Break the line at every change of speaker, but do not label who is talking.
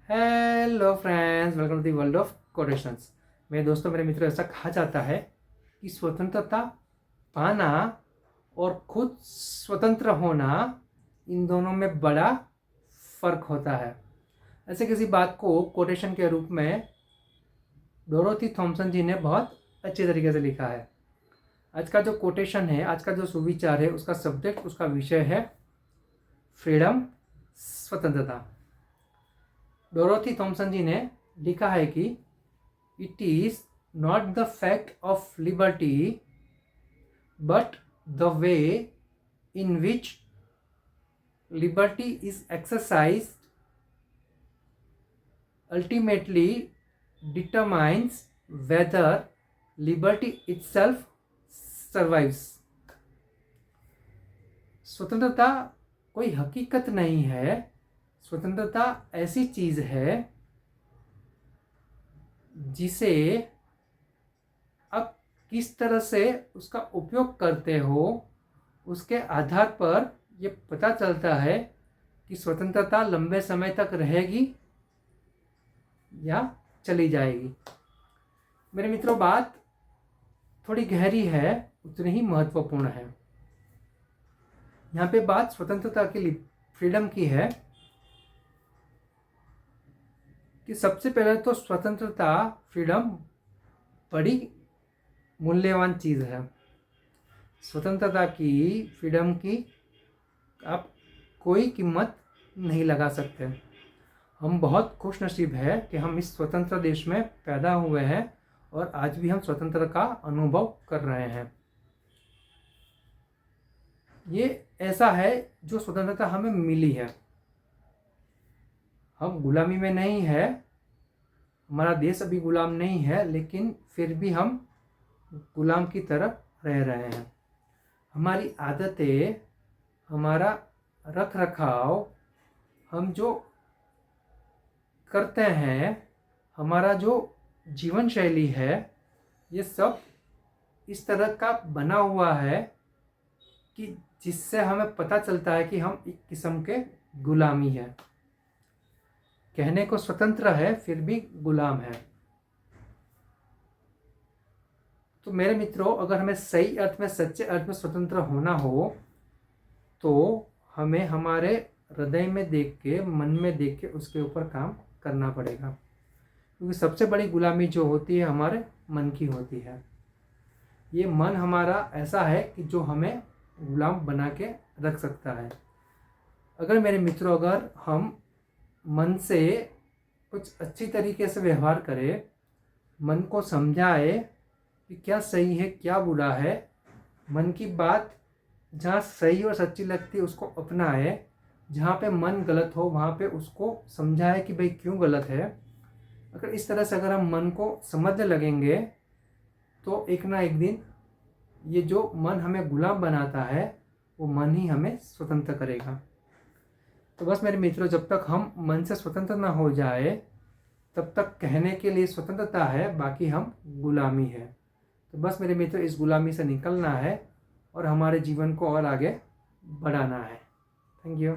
Hello friends, welcome to the world of quotations. मेरे दोस्तों, मेरे मित्रों, ऐसा कहा जाता है कि स्वतंत्रता पाना और खुद स्वतंत्र होना, इन दोनों में बड़ा फर्क होता है। ऐसे किसी बात को कोटेशन के रूप में डोरोथी थॉमसन जी ने बहुत अच्छे तरीके से लिखा है। आज का जो कोटेशन है, आज का जो सुविचार है, उसका सब्जेक्ट, उसका विषय है फ्रीडम, स्वतंत्रता। डोरोथी थॉमसन जी ने लिखा है कि it is not the fact of liberty but the way in which liberty is exercised ultimately determines weather liberty itself survives. स्वतंत्रता कोई हकीकत नहीं है। स्वतंत्रता ऐसी चीज है जिसे आप किस तरह से उसका उपयोग करते हो, उसके आधार पर यह पता चलता है कि स्वतंत्रता लंबे समय तक रहेगी या चली जाएगी। मेरे मित्रों, बात थोड़ी गहरी है, उतनी ही महत्वपूर्ण है। यहाँ पे बात स्वतंत्रता के लिए, फ्रीडम की है कि सबसे पहले तो स्वतंत्रता, फ्रीडम बड़ी मूल्यवान चीज़ है। स्वतंत्रता की, फ्रीडम की आप कोई कीमत नहीं लगा सकते। हम बहुत खुशनसीब है कि हम इस स्वतंत्र देश में पैदा हुए हैं और आज भी हम स्वतंत्र का अनुभव कर रहे हैं। ये ऐसा है जो स्वतंत्रता हमें मिली है। हम गुलामी में नहीं है, हमारा देश अभी गुलाम नहीं है, लेकिन फिर भी हम गुलाम की तरह रह रहे हैं। हमारी आदतें, हमारा रख रखाव, हम जो करते हैं, हमारा जो जीवन शैली है, ये सब इस तरह का बना हुआ है कि जिससे हमें पता चलता है कि हम एक किस्म के गुलामी हैं। कहने को स्वतंत्र है, फिर भी गुलाम है। तो मेरे मित्रों, अगर हमें सही अर्थ में, सच्चे अर्थ में स्वतंत्र होना हो तो हमें हमारे हृदय में देख के, मन में देख के उसके ऊपर काम करना पड़ेगा, क्योंकि सबसे बड़ी गुलामी जो होती है हमारे मन की होती है। ये मन हमारा ऐसा है कि जो हमें गुलाम बना के रख सकता है। अगर मेरे मित्रों, अगर हम मन से कुछ अच्छी तरीके से व्यवहार करें, मन को समझाए कि क्या सही है क्या बुरा है, मन की बात जहाँ सही और सच्ची लगती है उसको अपनाए, जहाँ पे मन गलत हो वहाँ पे उसको समझाए कि भाई क्यों गलत है। अगर इस तरह से अगर हम मन को समझने लगेंगे तो एक ना एक दिन ये जो मन हमें गुलाम बनाता है, वो मन ही हमें स्वतंत्र करेगा। तो बस मेरे मित्रों, जब तक हम मन से स्वतंत्र ना हो जाए तब तक कहने के लिए स्वतंत्रता है, बाकी हम गुलामी है। तो बस मेरे मित्रों, इस गुलामी से निकलना है और हमारे जीवन को और आगे बढ़ाना है। Thank you.